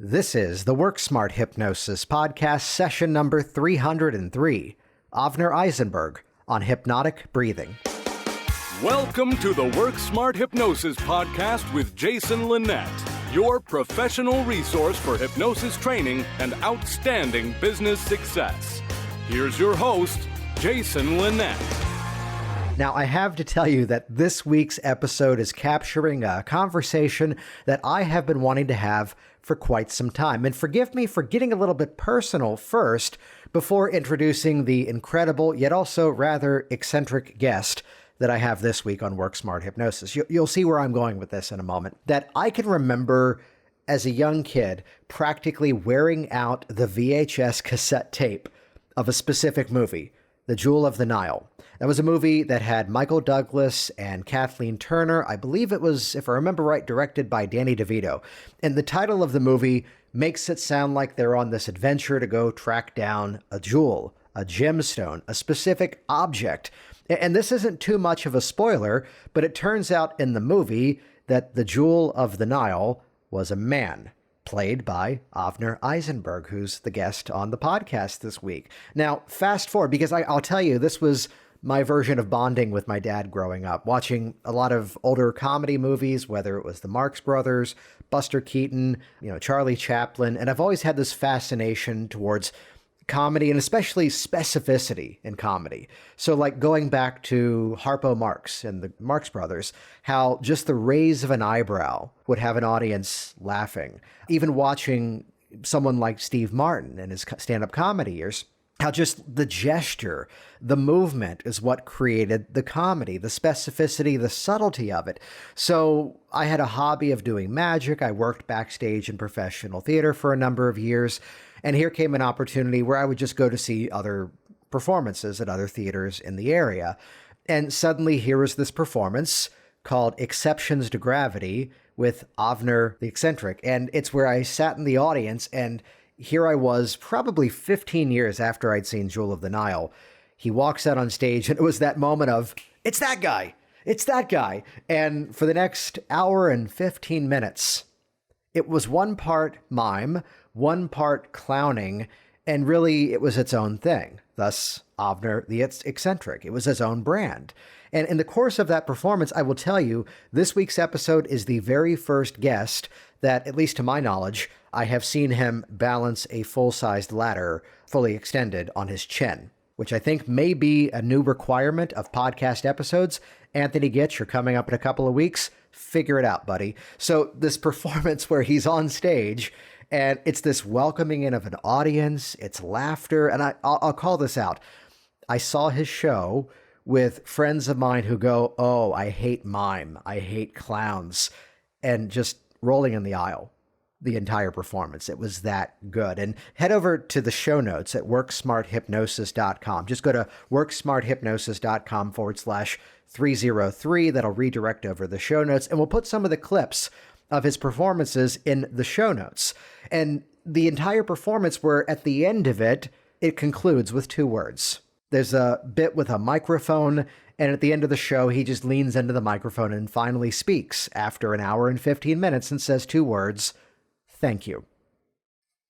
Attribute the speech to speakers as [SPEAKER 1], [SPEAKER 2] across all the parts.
[SPEAKER 1] This is the Work Smart Hypnosis Podcast, session number 303, Avner Eisenberg on hypnotic breathing.
[SPEAKER 2] Welcome to the Work Smart Hypnosis Podcast with Jason Linett, your professional resource for hypnosis training and outstanding business success. Here's your host, Jason Linett.
[SPEAKER 1] Now, I have to tell you that this week's episode is capturing a conversation that I have been wanting to have for quite some time. And forgive me for getting a little bit personal first before introducing the incredible yet also rather eccentric guest that I have this week on Work Smart Hypnosis. You'll see where I'm going with this in a moment. That I can remember as a young kid practically wearing out the VHS cassette tape of a specific movie, The Jewel of the Nile. That was a movie that had Michael Douglas and Kathleen Turner. I believe it was, if I remember right, directed by Danny DeVito. And the title of the movie makes it sound like they're on this adventure to go track down a jewel, a gemstone, a specific object. And this isn't too much of a spoiler, but it turns out in the movie that the Jewel of the Nile was a man, played by Avner Eisenberg, who's the guest on the podcast this week. Now, fast forward, because I'll tell you, this was my version of bonding with my dad growing up, watching a lot of older comedy movies, whether it was the Marx Brothers, Buster Keaton, Charlie Chaplin. And I've always had this fascination towards comedy and especially specificity in comedy. So like going back to Harpo Marx and the Marx Brothers, how just the raise of an eyebrow would have an audience laughing. Even watching someone like Steve Martin in his stand-up comedy years, how just the gesture, the movement is what created the comedy, the specificity, the subtlety of it. So I had a hobby of doing magic. I worked backstage in professional theater for a number of years. And here came an opportunity where I would just go to see other performances at other theaters in the area. And suddenly here was this performance called Exceptions to Gravity with Avner the Eccentric. And it's where I sat in the audience, and here I was probably 15 years after I'd seen Jewel of the Nile. He walks out on stage, and it was that moment of, it's that guy, it's that guy. And for the next hour and 15 minutes, it was one part mime, one part clowning, and really it was its own thing. Thus, Avner the Eccentric. It was his own brand. And in the course of that performance, I will tell you, this week's episode is the very first guest that, at least to my knowledge, I have seen him balance a full-sized ladder fully extended on his chin, which I think may be a new requirement of podcast episodes. Anthony Gitch, you're coming up in a couple of weeks. Figure it out, buddy. So this performance where he's on stage and it's this welcoming in of an audience, it's laughter, and I'll call this out. I saw his show with friends of mine who go, oh, I hate mime, I hate clowns, and just rolling in the aisle the entire performance. It was that good. And head over to the show notes at worksmarthypnosis.com. Just go to worksmarthypnosis.com/303. That'll redirect over the show notes, and we'll put some of the clips of his performances in the show notes. And the entire performance, where at the end of it, it concludes with two words. There's a bit with a microphone, and at the end of the show, he just leans into the microphone and finally speaks after an hour and 15 minutes and says two words, thank you.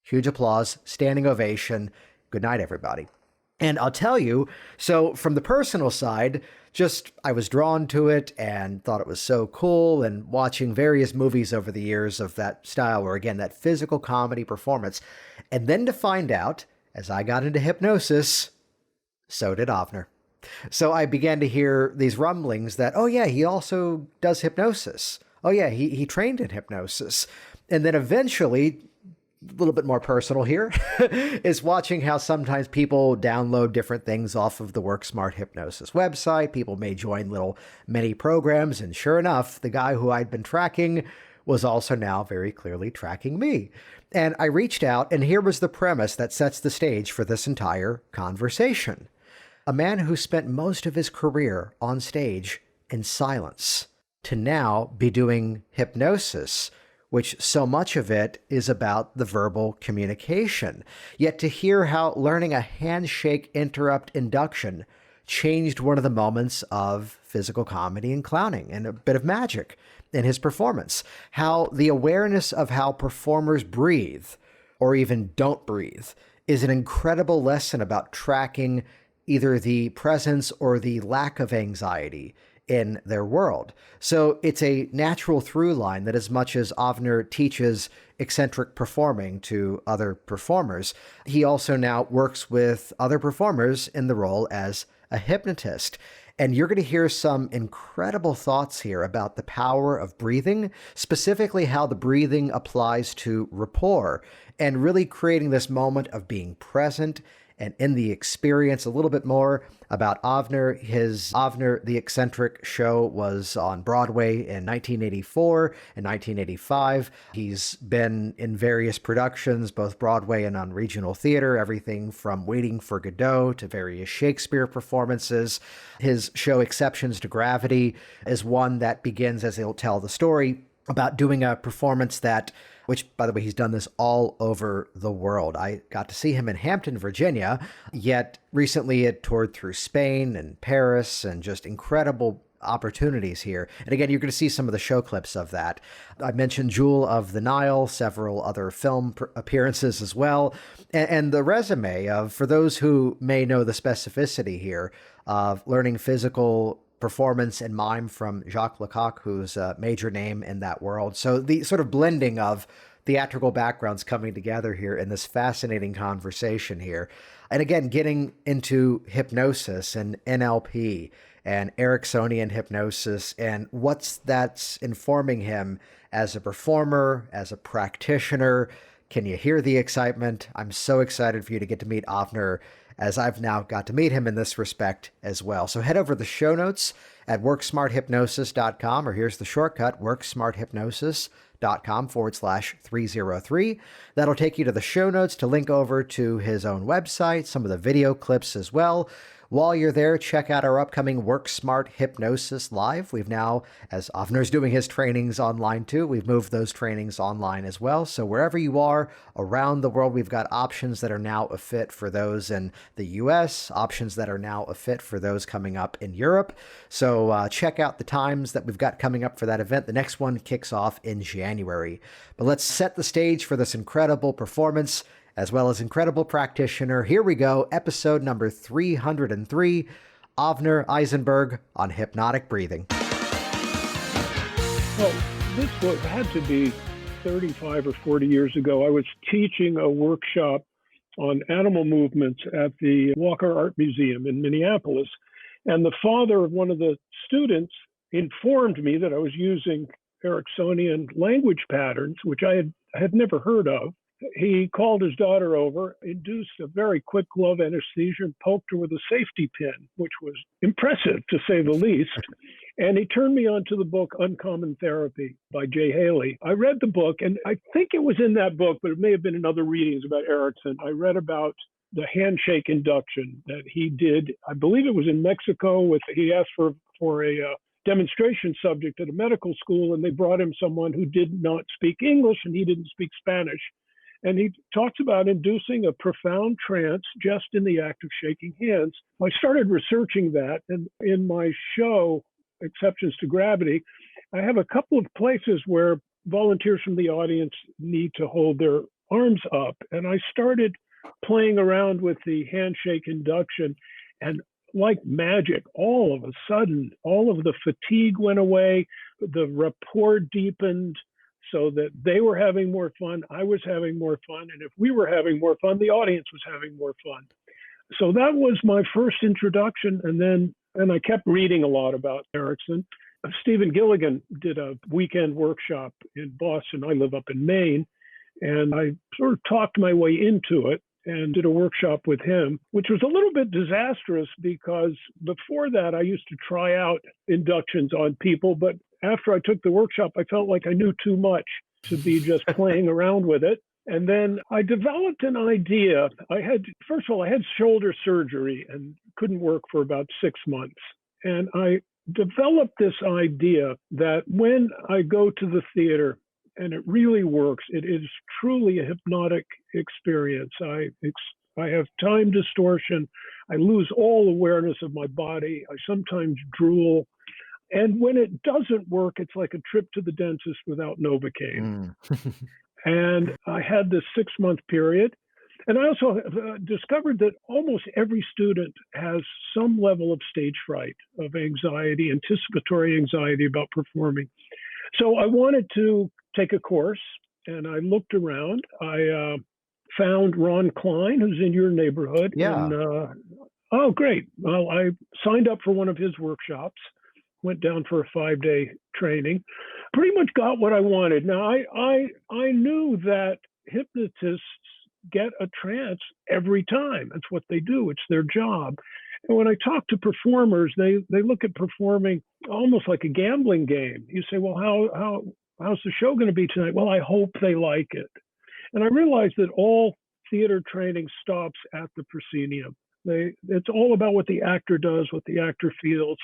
[SPEAKER 1] Huge applause, standing ovation. Good night, everybody. And I'll tell you, so from the personal side, I was drawn to it and thought it was so cool, and watching various movies over the years of that style, or again, that physical comedy performance. And then to find out, as I got into hypnosis, so did Avner. So I began to hear these rumblings that, oh yeah, he also does hypnosis. Oh yeah, he trained in hypnosis. And then eventually, a little bit more personal here, is watching how sometimes people download different things off of the Work Smart Hypnosis website. People may join little mini programs. And sure enough, the guy who I'd been tracking was also now very clearly tracking me. And I reached out, and here was the premise that sets the stage for this entire conversation. A man who spent most of his career on stage in silence to now be doing hypnosis, which so much of it is about the verbal communication. Yet to hear how learning a handshake interrupt induction changed one of the moments of physical comedy and clowning and a bit of magic in his performance. How the awareness of how performers breathe or even don't breathe is an incredible lesson about tracking either the presence or the lack of anxiety in their world. So it's a natural through line that as much as Avner teaches eccentric performing to other performers, he also now works with other performers in the role as a hypnotist. And you're going to hear some incredible thoughts here about the power of breathing, specifically how the breathing applies to rapport, and really creating this moment of being present and in the experience. A little bit more about Avner. His Avner the Eccentric show was on Broadway in 1984 and 1985. He's been in various productions, both Broadway and on regional theater, everything from Waiting for Godot to various Shakespeare performances. His show Exceptions to Gravity is one that begins, as he'll tell the story, about doing a performance that, which, by the way, he's done this all over the world. I got to see him in Hampton, Virginia, yet recently it toured through Spain and Paris, and just incredible opportunities here. And again, you're going to see some of the show clips of that. I mentioned Jewel of the Nile, several other film appearances as well. And the resume of, for those who may know the specificity here, of learning physical performance and mime from Jacques Lecoq, who's a major name in that world. So the sort of blending of theatrical backgrounds coming together here in this fascinating conversation here. And again, getting into hypnosis and NLP and Ericksonian hypnosis and that's informing him as a performer, as a practitioner. Can you hear the excitement? I'm so excited for you to get to meet Avner, as I've now got to meet him in this respect as well. So head over to the show notes at worksmarthypnosis.com, or here's the shortcut, worksmarthypnosis.com/303. That'll take you to the show notes to link over to his own website, some of the video clips as well. While you're there, check out our upcoming Work Smart Hypnosis Live. We've now, as Avner's doing his trainings online too, we've moved those trainings online as well. So wherever you are around the world, we've got options that are now a fit for those in the US, options that are now a fit for those coming up in Europe. So check out the times that we've got coming up for that event. The next one kicks off in January. But let's set the stage for this incredible performance, as well as incredible practitioner. Here we go, episode number 303, Avner Eisenberg on hypnotic breathing.
[SPEAKER 3] Well, this had to be 35 or 40 years ago. I was teaching a workshop on animal movements at the Walker Art Museum in Minneapolis. And the father of one of the students informed me that I was using Ericksonian language patterns, which I had never heard of. He called his daughter over, induced a very quick glove anesthesia, and poked her with a safety pin, which was impressive, to say the least. And he turned me on to the book Uncommon Therapy by Jay Haley. I read the book, and I think it was in that book, but it may have been in other readings about Erickson. I read about the handshake induction that he did. I believe it was in Mexico. He asked for a demonstration subject at a medical school, and they brought him someone who did not speak English, and he didn't speak Spanish. And he talks about inducing a profound trance just in the act of shaking hands. I started researching that, and in my show, Exceptions to Gravity, I have a couple of places where volunteers from the audience need to hold their arms up. And I started playing around with the handshake induction, and like magic, all of a sudden, all of the fatigue went away, the rapport deepened, so that they were having more fun, I was having more fun, and if we were having more fun, the audience was having more fun. So that was my first introduction, and I kept reading a lot about Erickson. Stephen Gilligan did a weekend workshop in Boston. I live up in Maine, and I sort of talked my way into it and did a workshop with him, which was a little bit disastrous because before that, I used to try out inductions on people, but after I took the workshop, I felt like I knew too much to be just playing around with it. And then I developed an idea. First of all, I had shoulder surgery and couldn't work for about 6 months. And I developed this idea that when I go to the theater and it really works, it is truly a hypnotic experience. I have time distortion. I lose all awareness of my body. I sometimes drool. And when it doesn't work, it's like a trip to the dentist without Novocaine. And I had this 6-month period. And I also discovered that almost every student has some level of stage fright, of anxiety, anticipatory anxiety about performing. So I wanted to take a course, and I looked around. I found Ron Klein, who's in your neighborhood.
[SPEAKER 1] Yeah.
[SPEAKER 3] And, oh, great. Well, I signed up for one of his workshops, went down for a 5-day training, pretty much got what I wanted. Now, I knew that hypnotists get a trance every time. That's what they do. It's their job. And when I talk to performers, they look at performing almost like a gambling game. You say, well, how's the show going to be tonight? Well, I hope they like it. And I realized that all theater training stops at the proscenium. It's all about what the actor does, what the actor feels,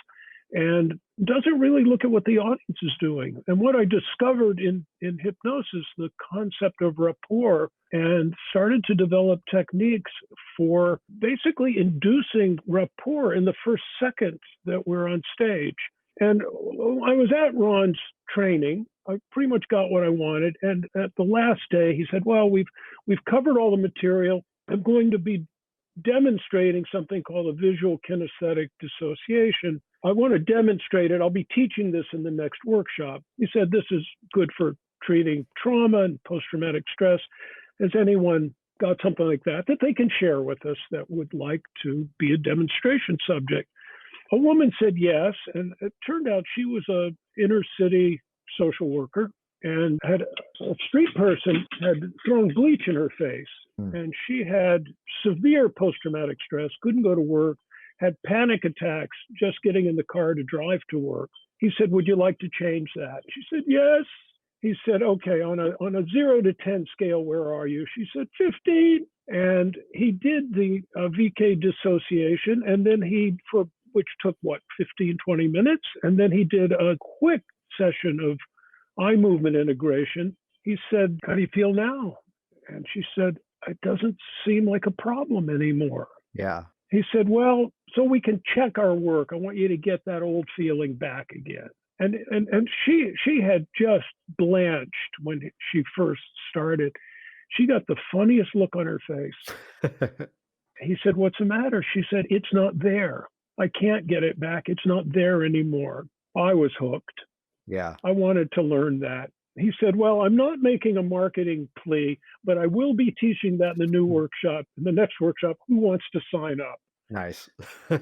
[SPEAKER 3] and doesn't really look at what the audience is doing. And what I discovered in hypnosis, the concept of rapport, and started to develop techniques for basically inducing rapport in the first second that we're on stage. And I was at Ron's training. I pretty much got what I wanted. And at the last day, he said, well, we've covered all the material. I'm going to be demonstrating something called a visual kinesthetic dissociation. I want to demonstrate it. I'll be teaching this in the next workshop. He said, this is good for treating trauma and post-traumatic stress. Has anyone got something like that they can share with us that would like to be a demonstration subject? A woman said yes, and it turned out she was a inner city social worker and had a street person had thrown bleach in her face. And she had severe post-traumatic stress, couldn't go to work, had panic attacks just getting in the car to drive to work. He said, would you like to change that? She said, yes. He said, okay, on a 0 to 10 scale, where are you? She said, 15. And he did the VK dissociation, and then which took 15, 20 minutes. And then he did a quick session of eye movement integration. He said, how do you feel now? And she said, it doesn't seem like a problem anymore.
[SPEAKER 1] Yeah.
[SPEAKER 3] He said, well, so we can check our work. I want you to get that old feeling back again. And she had just blanched when she first started. She got the funniest look on her face. He said, what's the matter? She said, it's not there. I can't get it back. It's not there anymore. I was hooked.
[SPEAKER 1] Yeah.
[SPEAKER 3] I wanted to learn that. He said, well, I'm not making a marketing plea, but I will be teaching that in the new workshop, in the next workshop. Who wants to sign up?
[SPEAKER 1] Nice.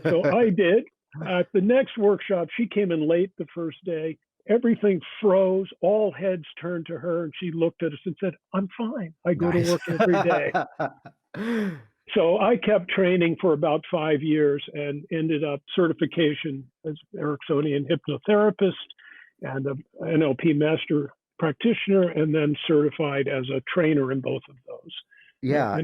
[SPEAKER 3] So I did. At the next workshop, she came in late the first day. Everything froze. All heads turned to her, and she looked at us and said, I'm fine. I go to work every day. So I kept training for about 5 years and ended up certification as Ericksonian hypnotherapist and an NLP Master Practitioner, and then certified as a trainer in both of those.
[SPEAKER 1] Yeah.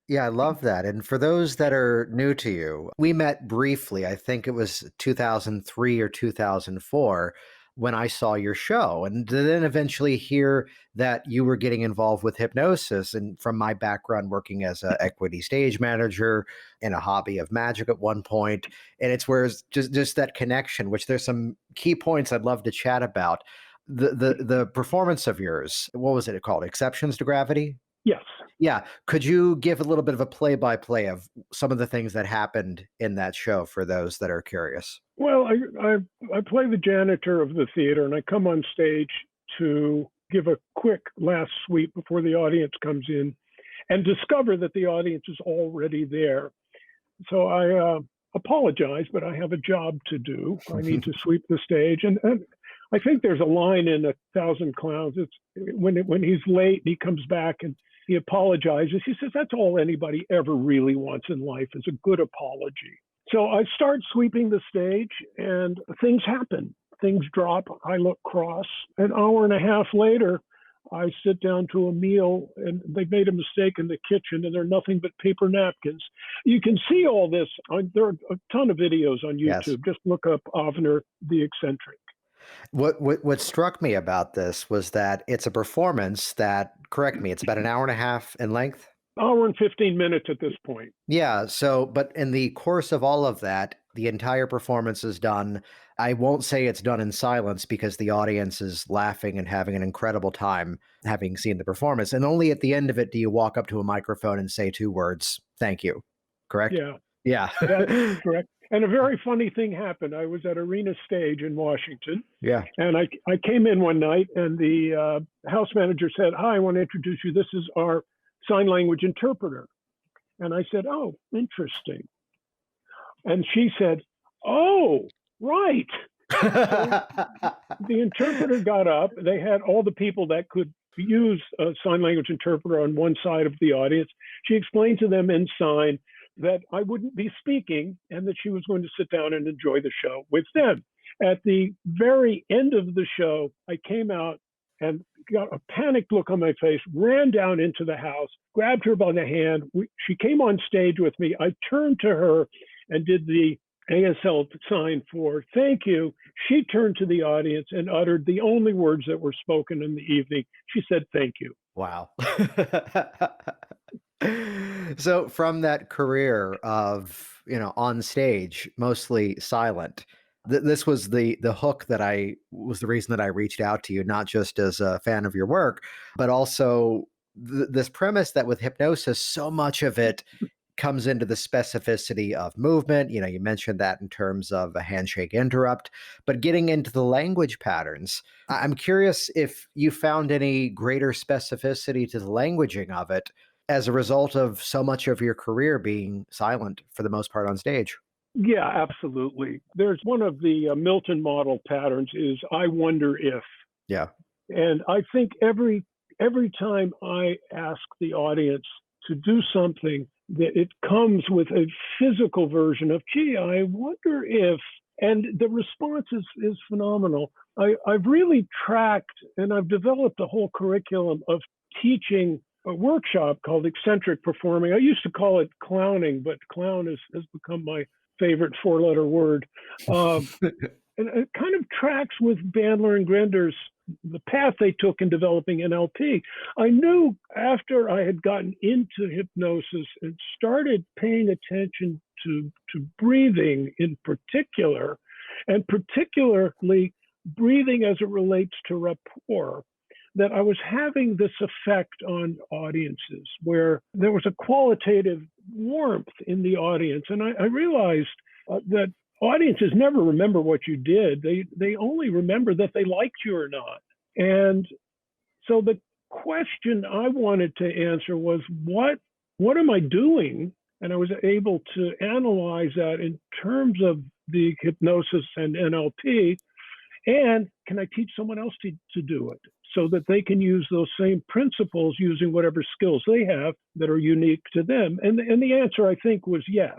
[SPEAKER 1] Yeah, I love that. And for those that are new to you, we met briefly. I think it was 2003 or 2004 when I saw your show, and to then eventually hear that you were getting involved with hypnosis. And from my background working as an equity stage manager and a hobby of magic at one point, and it's where it's just that connection, which there's some key points I'd love to chat about. The performance of yours, what was it called? Exceptions to Gravity?
[SPEAKER 3] Yes.
[SPEAKER 1] Yeah. Could you give a little bit of a play-by-play of some of the things that happened in that show for those that are curious?
[SPEAKER 3] Well, I play the janitor of the theater, and I come on stage to give a quick last sweep before the audience comes in and discover that the audience is already there. So I apologize, but I have a job to do. I need to sweep the stage. And I think there's a line in 1,000 Clowns. It's when he's late, he comes back and he apologizes. He says, that's all anybody ever really wants in life is a good apology. So I start sweeping the stage and things happen. Things drop. I look cross. An hour and a half later, I sit down to a meal and they've made a mistake in the kitchen and there are nothing but paper napkins. You can see all this. There are a ton of videos on YouTube. Yes. Just look up Avner the Eccentric.
[SPEAKER 1] What struck me about this was that it's a performance that, correct me, it's about an hour and a half in length?
[SPEAKER 3] Hour and 15 minutes at this point.
[SPEAKER 1] Yeah. So, but in the course of all of that, The entire performance is done. I won't say it's done in silence because the audience is laughing and having an incredible time having seen the performance. And only at the end of it do you walk up to a microphone and say 2 words, "Thank you." Correct?
[SPEAKER 3] Yeah,
[SPEAKER 1] Yeah.
[SPEAKER 3] that's correct. And a very funny thing happened. I was at Arena Stage in Washington,
[SPEAKER 1] Yeah.
[SPEAKER 3] and I came in one night, and the house manager said, "Hi, I want to introduce you. This is our sign language interpreter." And I said, "Oh, interesting." And she said, "Oh, right." The interpreter got up. They had all the people that could use a sign language interpreter on one side of the audience. She explained to them in sign that I wouldn't be speaking and that she was going to sit down and enjoy the show with them. At the very end of the show, I came out and got a panicked look on my face, ran down into the house, grabbed her by the hand. She came on stage with me. I turned to her and did the ASL sign for thank you. She turned to the audience and uttered the only words that were spoken in the evening. She said, "Thank you."
[SPEAKER 1] Wow. So from that career of, on stage, mostly silent, this was the hook that was the reason that I reached out to you, not just as a fan of your work, but also this premise that with hypnosis, so much of it comes into the specificity of movement. You mentioned that in terms of a handshake interrupt, but getting into the language patterns, I'm curious if you found any greater specificity to the languaging of it as a result of so much of your career being silent for the most part on stage.
[SPEAKER 3] Yeah, absolutely. There's one of the Milton model patterns is I wonder if.
[SPEAKER 1] Yeah.
[SPEAKER 3] And I think every time I ask the audience to do something, that it comes with a physical version of, gee, I wonder if, and the response is phenomenal. I've really tracked and I've developed a whole curriculum of teaching a workshop called Eccentric Performing. I used to call it clowning, but clown has become my favorite 4-letter word. And it kind of tracks with Bandler and Grinder's, the path they took in developing NLP. I knew after I had gotten into hypnosis and started paying attention to breathing in particular, and particularly breathing as it relates to rapport, that I was having this effect on audiences where there was a qualitative warmth in the audience. And I realized that audiences never remember what you did. They only remember that they liked you or not. And so the question I wanted to answer was, what am I doing? And I was able to analyze that in terms of the hypnosis and NLP. And can I teach someone else to do it so that they can use those same principles using whatever skills they have that are unique to them? And the answer, I think, was yes.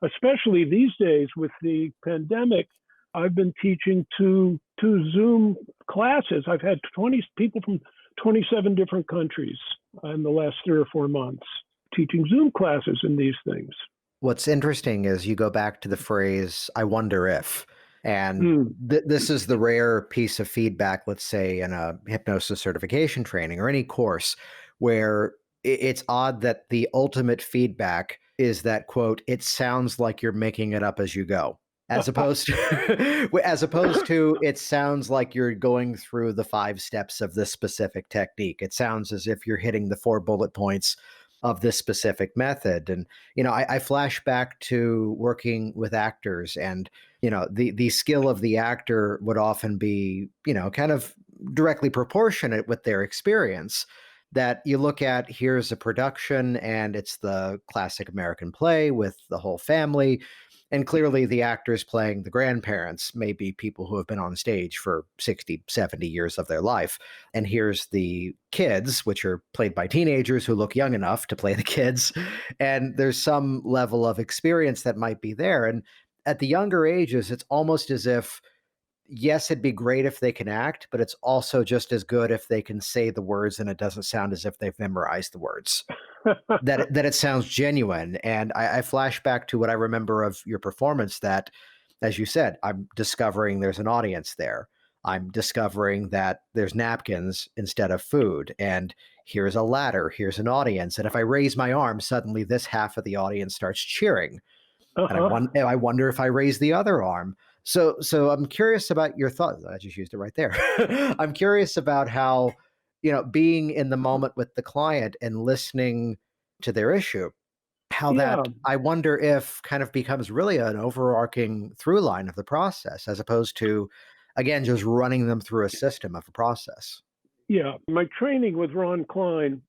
[SPEAKER 3] Especially these days with the pandemic, I've been teaching two Zoom classes. I've had 20 people from 27 different countries in the last 3 or 4 months teaching Zoom classes in these things.
[SPEAKER 1] What's interesting is you go back to the phrase, I wonder if. And this is the rare piece of feedback, let's say, in a hypnosis certification training or any course, where it's odd that the ultimate feedback is that, quote, it sounds like you're making it up as you go, as opposed to it sounds like you're going through the 5 steps of this specific technique. It sounds as if you're hitting the 4 bullet points of this specific method. And, I flash back to working with actors, and, the skill of the actor would often be, kind of directly proportionate with their experience. That you look at, here's a production and it's the classic American play with the whole family. And clearly the actors playing the grandparents may be people who have been on stage for 60, 70 years of their life. And here's the kids, which are played by teenagers who look young enough to play the kids. And there's some level of experience that might be there. And at the younger ages, it's almost as if, yes, it'd be great if they can act, but it's also just as good if they can say the words and it doesn't sound as if they've memorized the words, that it sounds genuine. And I flash back to what I remember of your performance that, as you said, I'm discovering there's an audience there. I'm discovering that there's napkins instead of food. And here's a ladder, here's an audience. And if I raise my arm, suddenly this half of the audience starts cheering. And
[SPEAKER 3] Uh-huh.
[SPEAKER 1] I wonder if I raise the other arm. So I'm curious about your thoughts. I just used it right there. I'm curious about how, being in the moment with the client and listening to their issue, how
[SPEAKER 3] Yeah.
[SPEAKER 1] that I wonder if kind of becomes really an overarching through line of the process, as opposed to, again, just running them through a system of a process.
[SPEAKER 3] Yeah, my training with Ron Klein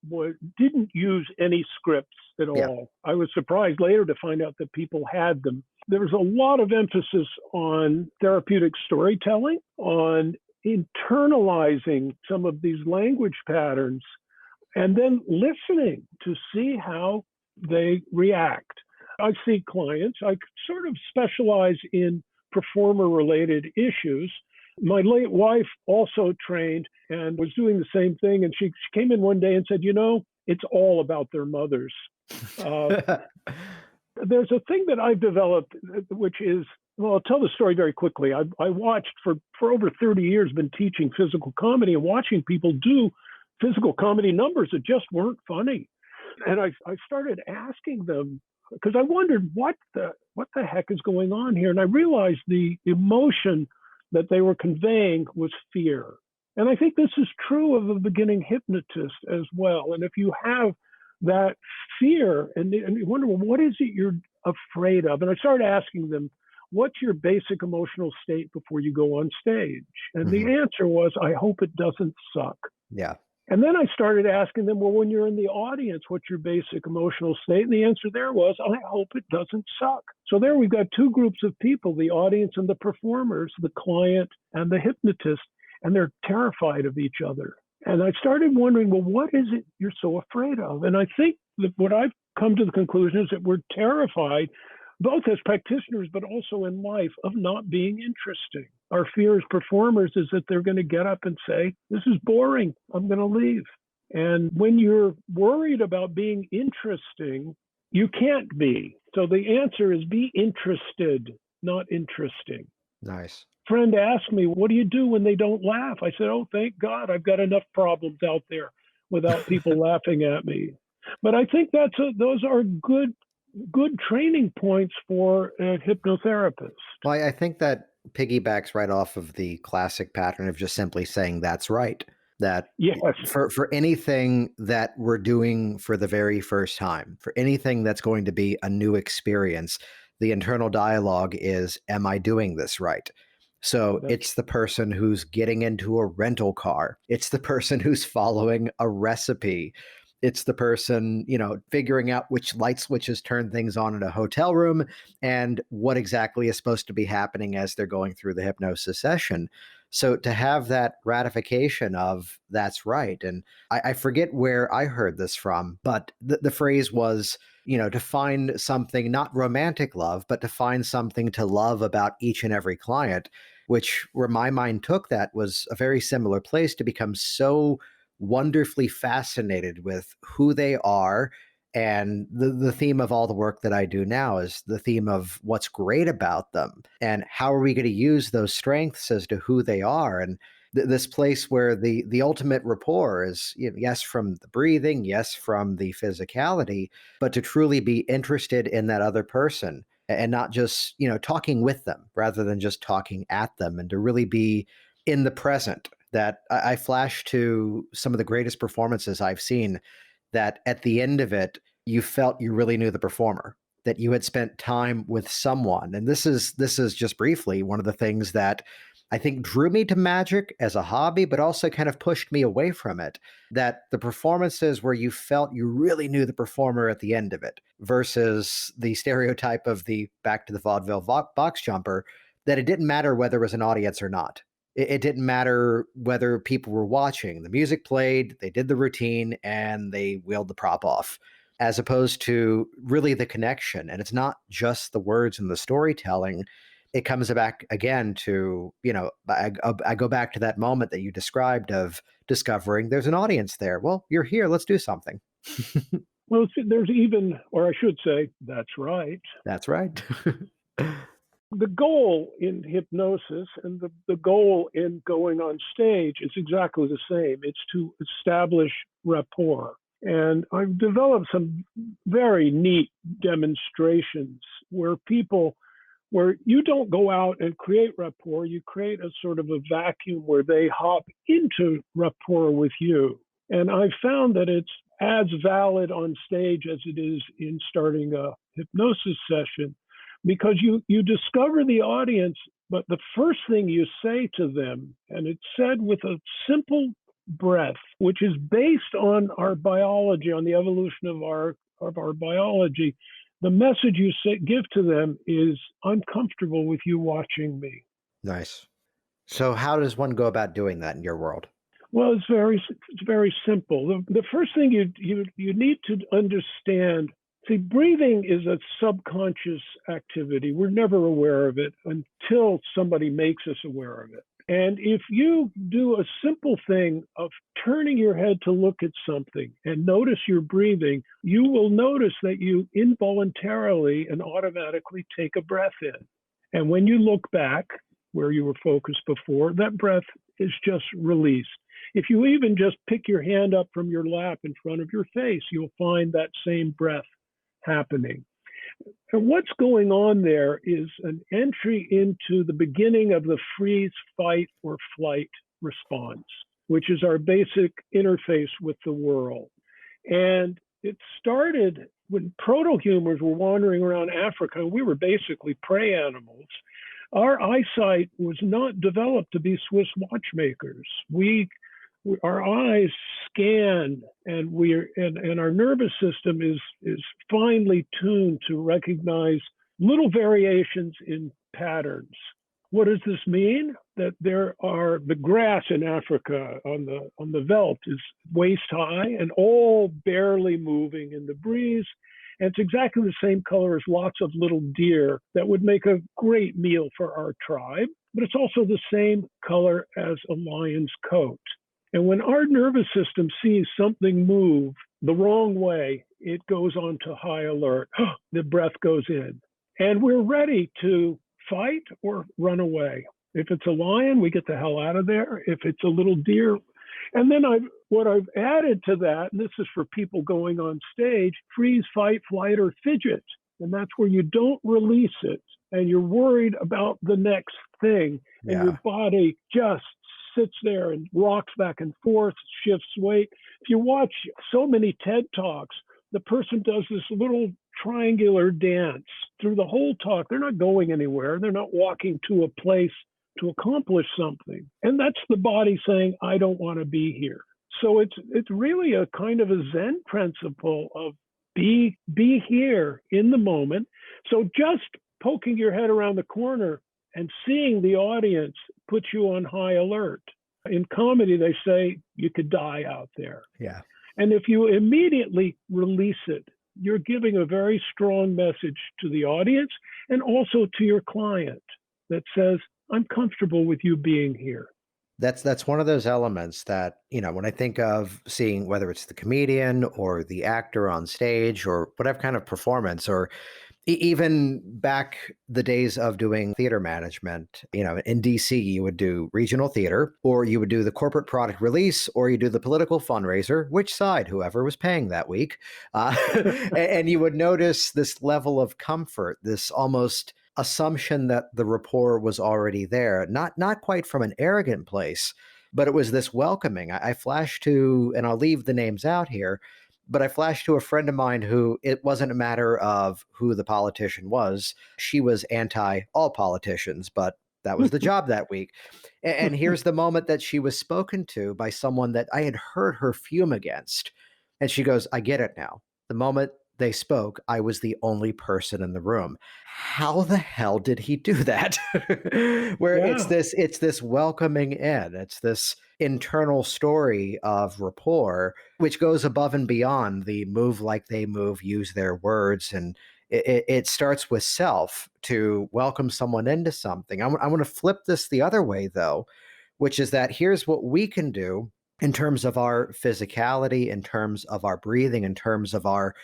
[SPEAKER 3] didn't use any scripts at
[SPEAKER 1] Yeah.
[SPEAKER 3] all. I was surprised later to find out that people had them. There was a lot of emphasis on therapeutic storytelling, on internalizing some of these language patterns, and then listening to see how they react. I see clients, I sort of specialize in performer related issues. My late wife also trained and was doing the same thing. And she came in one day and said, it's all about their mothers. There's a thing that I've developed, which is, well, I'll tell the story very quickly. I watched for over 30 years, been teaching physical comedy and watching people do physical comedy numbers that just weren't funny. And I started asking them, because I wondered what the heck is going on here. And I realized the emotion that they were conveying was fear. And I think this is true of a beginning hypnotist as well. And if you have that fear and you wonder, well, what is it you're afraid of? And I started asking them, what's your basic emotional state before you go on stage? And the answer was, I hope it doesn't suck.
[SPEAKER 1] Yeah.
[SPEAKER 3] And then I started asking them, well, when you're in the audience, what's your basic emotional state? And the answer there was, I hope it doesn't suck. So there we've got two groups of people, the audience and the performers, the client and the hypnotist, and they're terrified of each other. And I started wondering, well, what is it you're so afraid of? And I think that what I've come to the conclusion is that we're terrified, both as practitioners, but also in life, of not being interesting. Our fear as performers is that they're going to get up and say, this is boring, I'm going to leave. And when you're worried about being interesting, you can't be. So the answer is be interested, not interesting.
[SPEAKER 1] Nice.
[SPEAKER 3] Friend asked me, what do you do when they don't laugh? I said, oh, thank God, I've got enough problems out there without people laughing at me. But I think those are good training points for a hypnotherapist.
[SPEAKER 1] Well, I think that piggybacks right off of the classic pattern of just simply saying that's right. That
[SPEAKER 3] Yes.
[SPEAKER 1] for anything that we're doing for the very first time, for anything that's going to be a new experience, the internal dialogue is, am I doing this right? So it's the person who's getting into a rental car. It's the person who's following a recipe. It's the person, figuring out which light switches turn things on in a hotel room and what exactly is supposed to be happening as they're going through the hypnosis session. So to have that ratification of that's right. And I forget where I heard this from, but the phrase was, to find something, not romantic love, but to find something to love about each and every client, which where my mind took that was a very similar place, to become so wonderfully fascinated with who they are. And the theme of all the work that I do now is the theme of what's great about them and how are we going to use those strengths as to who they are. And this place where the ultimate rapport is, yes, from the breathing, yes, from the physicality, but to truly be interested in that other person and not just, talking with them rather than just talking at them, and to really be in the present. That I flash to some of the greatest performances I've seen, that at the end of it, you felt you really knew the performer, that you had spent time with someone. And this is just briefly one of the things that I think drew me to magic as a hobby, but also kind of pushed me away from it. That the performances where you felt you really knew the performer at the end of it, versus the stereotype of the back to the vaudeville box jumper, that it didn't matter whether it was an audience or not. It didn't matter whether people were watching. The music played, they did the routine, and they wheeled the prop off, as opposed to really the connection. And it's not just the words and the storytelling. It comes back again to, I go back to that moment that you described of discovering there's an audience there. Well, you're here. Let's do something.
[SPEAKER 3] Well, there's even, or I should say, that's right.
[SPEAKER 1] That's right.
[SPEAKER 3] The goal in hypnosis and the goal in going on stage is exactly the same. It's to establish rapport. And I've developed some very neat demonstrations where you don't go out and create rapport, you create a sort of a vacuum where they hop into rapport with you. And I've found that it's as valid on stage as it is in starting a hypnosis session, because you discover the audience, but the first thing you say to them, and it's said with a simple breath, which is based on our biology, on the evolution of our biology, the message you give to them is, I'm comfortable with you watching me.
[SPEAKER 1] Nice. So how does one go about doing that in your world?
[SPEAKER 3] Well, it's very simple. The first thing you need to understand, see, breathing is a subconscious activity. We're never aware of it until somebody makes us aware of it. And if you do a simple thing of turning your head to look at something and notice your breathing, you will notice that you involuntarily and automatically take a breath in. And when you look back where you were focused before, that breath is just released. If you even just pick your hand up from your lap in front of your face, you'll find that same breath happening. And what's going on there is an entry into the beginning of the freeze, fight, or flight response, which is our basic interface with the world. And it started when proto-humans were wandering around Africa, and we were basically prey animals. Our eyesight was not developed to be Swiss watchmakers. Our eyes scan, and our nervous system is finely tuned to recognize little variations in patterns. What does this mean? That the grass in Africa on the veldt is waist high and all barely moving in the breeze. And it's exactly the same color as lots of little deer that would make a great meal for our tribe, but it's also the same color as a lion's coat. And when our nervous system sees something move the wrong way, it goes on to high alert. The breath goes in. And we're ready to fight or run away. If it's a lion, we get the hell out of there. If it's a little deer. And then what I've added to that, and this is for people going on stage, freeze, fight, flight, or fidget. And that's where you don't release it and you're worried about the next thing. And your body just sits there and rocks back and forth, shifts weight. If you watch so many TED Talks, the person does this little triangular dance through the whole talk. They're not going anywhere. They're not walking to a place to accomplish something. And that's the body saying, I don't want to be here. So it's really a kind of a Zen principle of be here in the moment. So just poking your head around the corner and seeing the audience puts you on high alert. In comedy, they say you could die out there.
[SPEAKER 1] Yeah.
[SPEAKER 3] And if you immediately release it, you're giving a very strong message to the audience and also to your client that says, I'm comfortable with you being here.
[SPEAKER 1] That's one of those elements that, when I think of seeing whether it's the comedian or the actor on stage or whatever kind of performance, or even back the days of doing theater management, in DC, you would do regional theater, or you would do the corporate product release, or you do the political fundraiser, which side, whoever was paying that week. And you would notice this level of comfort, this almost assumption that the rapport was already there, not quite from an arrogant place, but it was this welcoming. I flashed to, and I'll leave the names out here, but I flashed to a friend of mine who it wasn't a matter of who the politician was. She was anti all politicians, but that was the job that week. And here's the moment that she was spoken to by someone that I had heard her fume against. And she goes, I get it now. The moment they spoke, I was the only person in the room. How the hell did he do that? Where it's this welcoming in, it's this internal story of rapport, which goes above and beyond the move like they move, use their words. And it starts with self to welcome someone into something. I want to flip this the other way, though, which is that here's what we can do in terms of our physicality, in terms of our breathing, in terms of our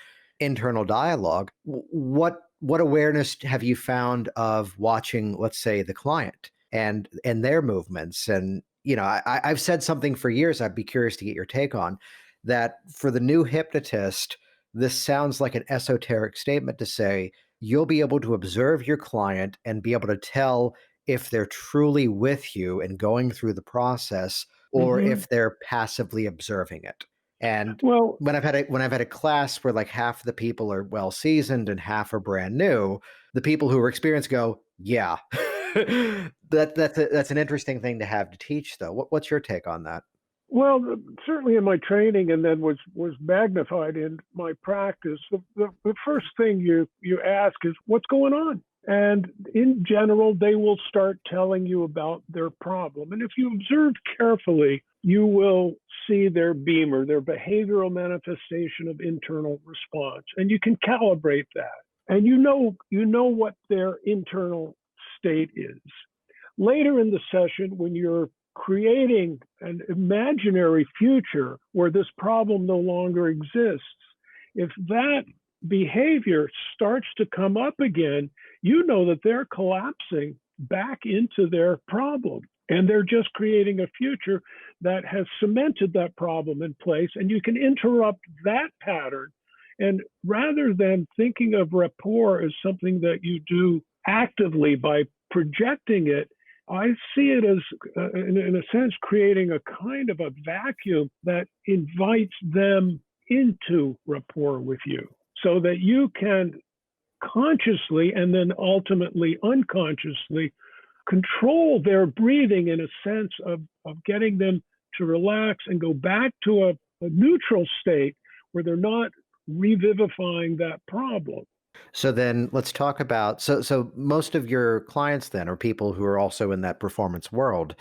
[SPEAKER 1] internal dialogue. What awareness have you found of watching, let's say, the client and their movements? And I've said something for years I'd be curious to get your take on. that for the new hypnotist, this sounds like an esoteric statement to say you'll be able to observe your client and be able to tell if they're truly with you and going through the process or
[SPEAKER 3] Hmm.
[SPEAKER 1] if they're passively observing it. And
[SPEAKER 3] Well,
[SPEAKER 1] when I've had a class where like half the people are well seasoned and half are brand new, the people who are experienced go, yeah. That's an interesting thing to have to teach though. What's your take on that?
[SPEAKER 3] Well, certainly in my training, and then was magnified in my practice. The first thing you ask is what's going on, and in general, they will start telling you about their problem. And if you observe carefully, you will see their beamer, their behavioral manifestation of internal response, and you can calibrate that, and you know what their internal state is. Later in the session, when you're creating an imaginary future where this problem no longer exists, if that behavior starts to come up again, you know that they're collapsing back into their problem. And they're just creating a future that has cemented that problem in place. And you can interrupt that pattern. And rather than thinking of rapport as something that you do actively by projecting it, I see it as, in a sense, creating a kind of a vacuum that invites them into rapport with you so that you can consciously and then ultimately unconsciously control their breathing in a sense of getting them to relax and go back to a neutral state where they're not revivifying that problem.
[SPEAKER 1] So then let's talk about so most of your clients then are people who are also in that performance world.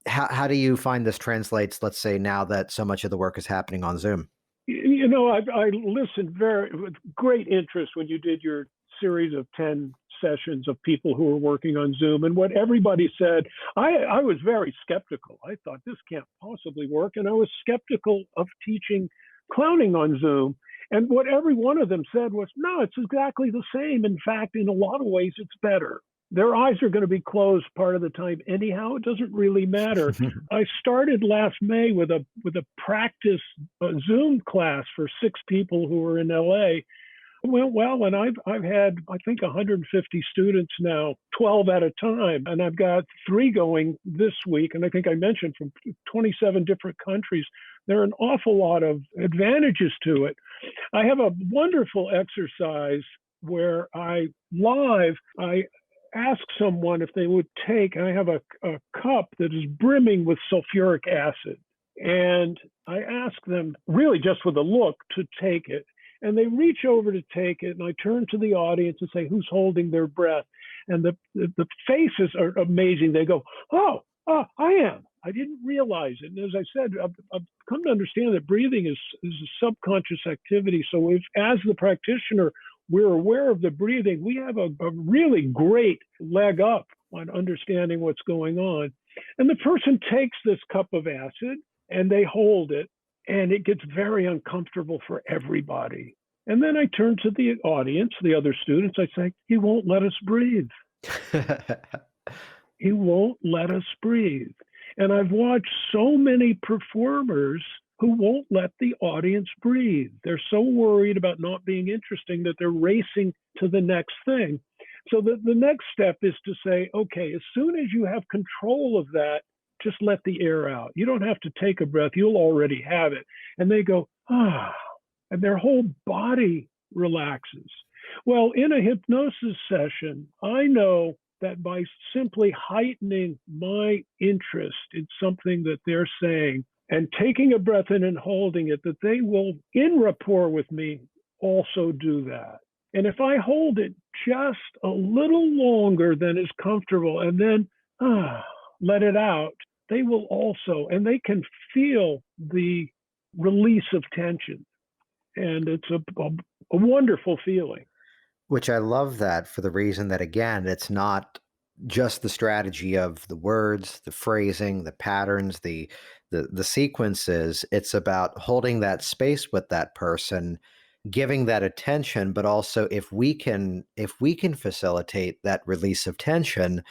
[SPEAKER 1] How do you find this translates, let's say now that so much of the work is happening on Zoom?
[SPEAKER 3] You know, I listened with great interest when you did your series of 10 sessions of people who were working on Zoom. And what everybody said, I was very skeptical. I thought this can't possibly work. And I was skeptical of teaching clowning on Zoom. And what every one of them said was, no, it's exactly the same. In fact, in a lot of ways, it's better. Their eyes are going to be closed part of the time anyhow. It doesn't really matter. I started last May with a practice Zoom class for 6 people who were in LA. It went well, and I've had, I think, 150 students now, 12 at a time, and I've got 3 going this week. And I think I mentioned from 27 different countries. There are an awful lot of advantages to it. I have a wonderful exercise where I ask someone if they would take, and I have a cup that is brimming with sulfuric acid. And I ask them, really just with a look, to take it. And they reach over to take it, and I turn to the audience and say, who's holding their breath? And the faces are amazing. They go, oh, I am. I didn't realize it. And as I said, I've come to understand that breathing is a subconscious activity. So if, as the practitioner, we're aware of the breathing, we have a really great leg up on understanding what's going on. And the person takes this cup of acid and they hold it, and it gets very uncomfortable for everybody. And then I turn to the audience, the other students, I say, he won't let us breathe. He won't let us breathe. And I've watched so many performers who won't let the audience breathe. They're so worried about not being interesting that they're racing to the next thing. So the next step is to say, okay, as soon as you have control of that, just let the air out. You don't have to take a breath. You'll already have it. And they go, and their whole body relaxes. Well, in a hypnosis session, I know that by simply heightening my interest in something that they're saying and taking a breath in and holding it, that they will, in rapport with me, also do that. And if I hold it just a little longer than is comfortable and then let it out, they will also, and they can feel the release of tension. And it's a wonderful feeling.
[SPEAKER 1] Which I love that for the reason that, again, it's not just the strategy of the words, the phrasing, the patterns, the sequences. It's about holding that space with that person, giving that attention, but also if we can facilitate that release of tension,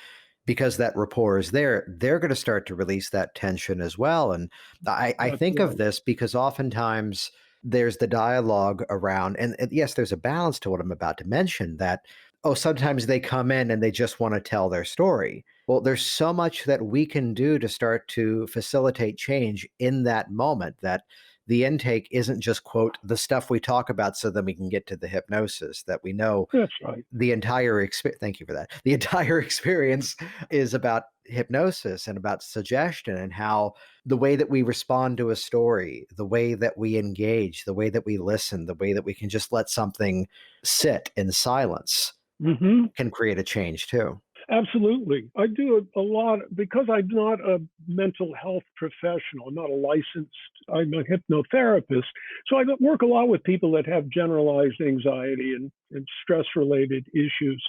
[SPEAKER 1] because that rapport is there, they're going to start to release that tension as well. And I
[SPEAKER 3] That's
[SPEAKER 1] think of
[SPEAKER 3] right.
[SPEAKER 1] this because oftentimes there's the dialogue around, and yes, there's a balance to what I'm about to mention that, oh, sometimes they come in and they just want to tell their story. Well, there's so much that we can do to start to facilitate change in that moment that the intake isn't just, quote, the stuff we talk about so then we can get to the hypnosis, that we know
[SPEAKER 3] That's right.
[SPEAKER 1] the entire experience. Thank you for that. The entire experience is about hypnosis and about suggestion and how the way that we respond to a story, the way that we engage, the way that we listen, the way that we can just let something sit in silence
[SPEAKER 3] Hmm.
[SPEAKER 1] can create a change too.
[SPEAKER 3] Absolutely. I do a lot because I'm not a mental health professional. I'm not a licensed, I'm a hypnotherapist. So I work a lot with people that have generalized anxiety and stress related issues.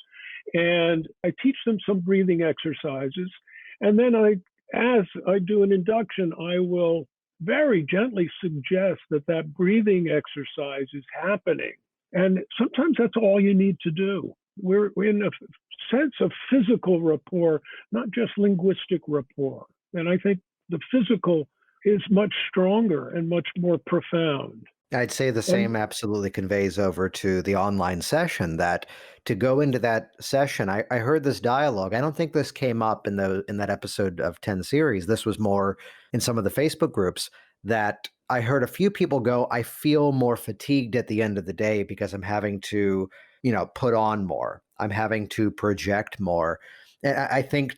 [SPEAKER 3] And I teach them some breathing exercises. And then as I do an induction, I will very gently suggest that that breathing exercise is happening. And sometimes that's all you need to do. We're in a sense of physical rapport, not just linguistic rapport. And I think the physical is much stronger and much more profound.
[SPEAKER 1] I'd say the
[SPEAKER 3] And
[SPEAKER 1] same absolutely conveys over to the online session, that to go into that session, I heard this dialogue. I don't think this came up in that episode of 10 series. This was more in some of the Facebook groups that I heard a few people go, I feel more fatigued at the end of the day because I'm having to, put on more. I'm having to project more. And I think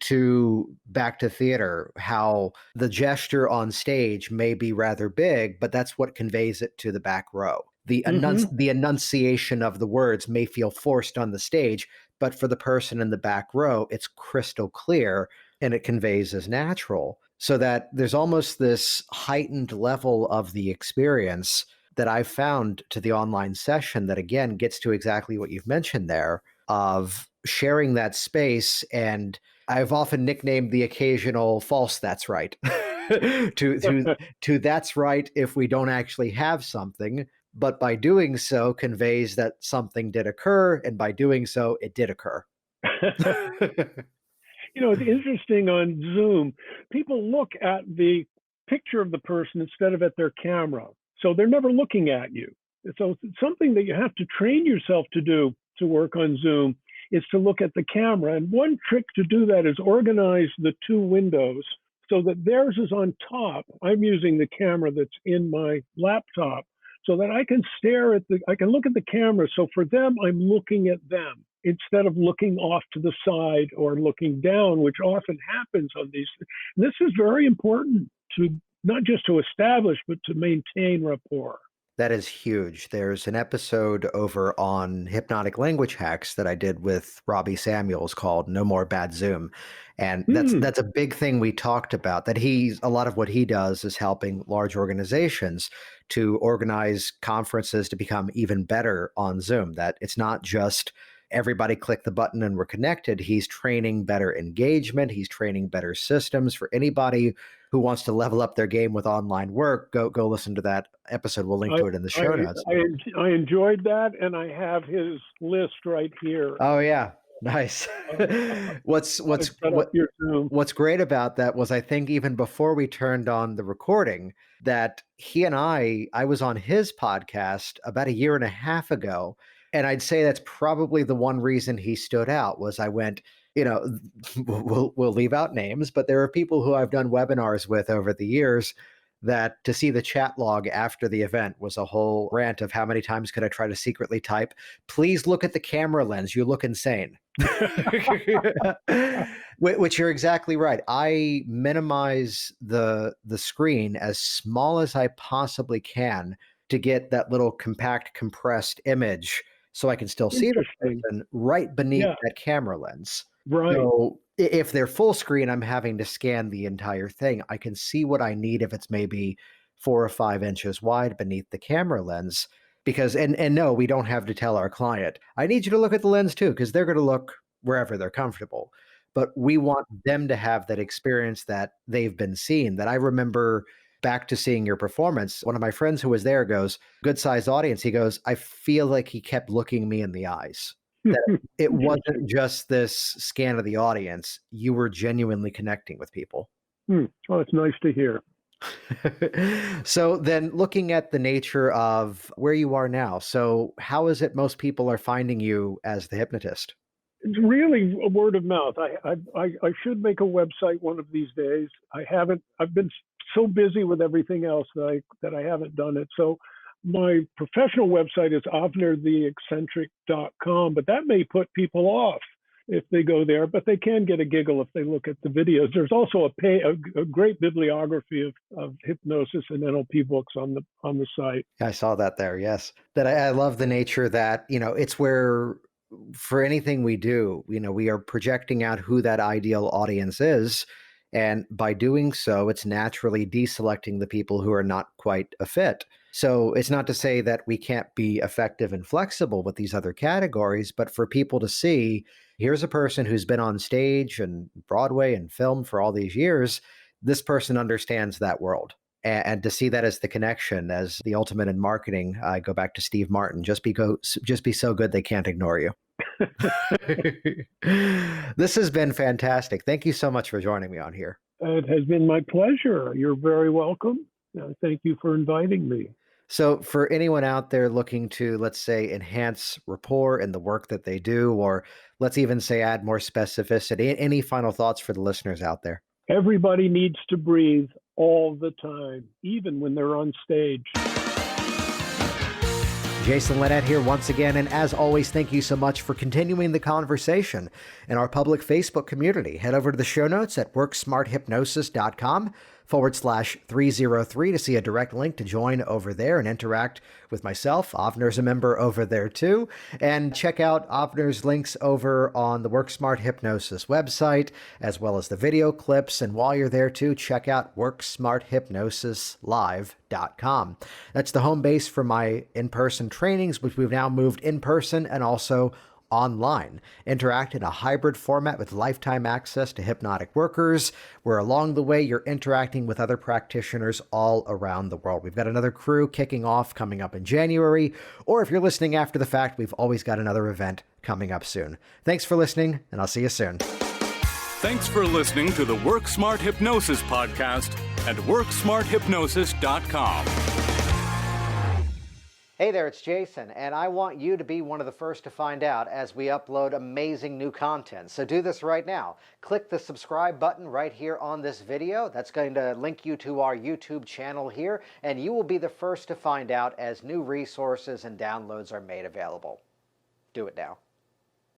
[SPEAKER 1] back to theater, how the gesture on stage may be rather big, but that's what conveys it to the back row.
[SPEAKER 3] mhm,
[SPEAKER 1] The enunciation of the words may feel forced on the stage, but for the person in the back row, it's crystal clear and it conveys as natural. So that there's almost this heightened level of the experience that I've found to the online session that again gets to exactly what you've mentioned there of sharing that space. And I've often nicknamed the occasional false that's right to that's right if we don't actually have something, but by doing so conveys that something did occur, and by doing so it did occur.
[SPEAKER 3] it's interesting on Zoom, people look at the picture of the person instead of at their camera. So they're never looking at you. So it's something that you have to train yourself to do to work on Zoom is to look at the camera. And one trick to do that is organize the two windows so that theirs is on top. I'm using the camera that's in my laptop so that I can I can look at the camera. So for them, I'm looking at them instead of looking off to the side or looking down, which often happens on these. And this is very important to not just to establish, but to maintain rapport.
[SPEAKER 1] That is huge. There's an episode over on hypnotic language hacks that I did with Robbie Samuels called No More Bad Zoom. And
[SPEAKER 3] Hmm.
[SPEAKER 1] that's a big thing we talked about, that a lot of what he does is helping large organizations to organize conferences to become even better on Zoom, that it's not just everybody click the button and we're connected. He's training better engagement. He's training better systems for anybody who wants to level up their game with online work. Go listen to that episode. We'll link
[SPEAKER 3] I,
[SPEAKER 1] to it in the
[SPEAKER 3] I,
[SPEAKER 1] show notes.
[SPEAKER 3] I enjoyed that, and I have his list right here.
[SPEAKER 1] Oh yeah. Nice. What's
[SPEAKER 3] I
[SPEAKER 1] what's
[SPEAKER 3] set up
[SPEAKER 1] what
[SPEAKER 3] your Zoom.
[SPEAKER 1] what's great about that was I think even before we turned on the recording that he and I was on his podcast about a year and a half ago, and I'd say that's probably the one reason he stood out was I went, we'll leave out names, but there are people who I've done webinars with over the years that to see the chat log after the event was a whole rant of how many times could I try to secretly type, please look at the camera lens, you look insane. Which you're exactly right. I minimize the screen as small as I possibly can to get that little compact compressed image so I can still see the
[SPEAKER 3] Interesting.
[SPEAKER 1] person right beneath
[SPEAKER 3] Yeah,
[SPEAKER 1] that camera lens.
[SPEAKER 3] right.
[SPEAKER 1] So if they're full screen, I'm having to scan the entire thing. I can see what I need if it's maybe 4 or 5 inches wide beneath the camera lens. Because and no, we don't have to tell our client, I need you to look at the lens too, because they're going to look wherever they're comfortable. But we want them to have that experience that they've been seen. That I remember back to seeing your performance. One of my friends who was there goes, good sized audience. He goes, I feel like he kept looking me in the eyes. That it wasn't just this scan of the audience. You were genuinely connecting with people.
[SPEAKER 3] Oh, it's nice to hear.
[SPEAKER 1] So then looking at the nature of where you are now, so how is it most people are finding you as the hypnotist?
[SPEAKER 3] It's really a word of mouth. I should make a website one of these days. I haven't. I've been so busy with everything else that I haven't done it. So my professional website is avnertheeccentric.com, but that may put people off if they go there, but they can get a giggle if they look at the videos. There's also a great bibliography of hypnosis and NLP books on the site.
[SPEAKER 1] I saw that there, yes. That I love the nature that, it's where for anything we do, we are projecting out who that ideal audience is. And by doing so, it's naturally deselecting the people who are not quite a fit. So it's not to say that we can't be effective and flexible with these other categories, but for people to see, here's a person who's been on stage and Broadway and film for all these years. This person understands that world. And to see that as the connection, as the ultimate in marketing, I go back to Steve Martin, just be so good they can't ignore you. This has been fantastic. Thank you so much for joining me on here.
[SPEAKER 3] It has been my pleasure. You're very welcome. Thank you for inviting me.
[SPEAKER 1] So for anyone out there looking to, let's say, enhance rapport in the work that they do, or let's even say add more specificity, any final thoughts for the listeners out there?
[SPEAKER 3] Everybody needs to breathe all the time, even when they're on stage.
[SPEAKER 1] Jason Linett here once again, and as always, thank you so much for continuing the conversation in our public Facebook community. Head over to the show notes at worksmarthypnosis.com/303 to see a direct link to join over there and interact with myself. Avner's a member over there too. And check out Avner's links over on the WorkSmart Hypnosis website, as well as the video clips. And while you're there too, check out WorkSmartHypnosisLive.com. That's the home base for my in-person trainings, which we've now moved in person and also online. Interact in a hybrid format with lifetime access to hypnotic workers, where along the way you're interacting with other practitioners all around the world. We've got another crew kicking off coming up in January, or if you're listening after the fact, we've always got another event coming up soon. Thanks for listening, and I'll see you soon.
[SPEAKER 2] Thanks for listening to the Work Smart Hypnosis podcast at WorkSmartHypnosis.com.
[SPEAKER 1] Hey there, it's Jason, and I want you to be one of the first to find out as we upload amazing new content. So do this right now. Click the subscribe button right here on this video. That's going to link you to our YouTube channel here, and you will be the first to find out as new resources and downloads are made available. Do it now.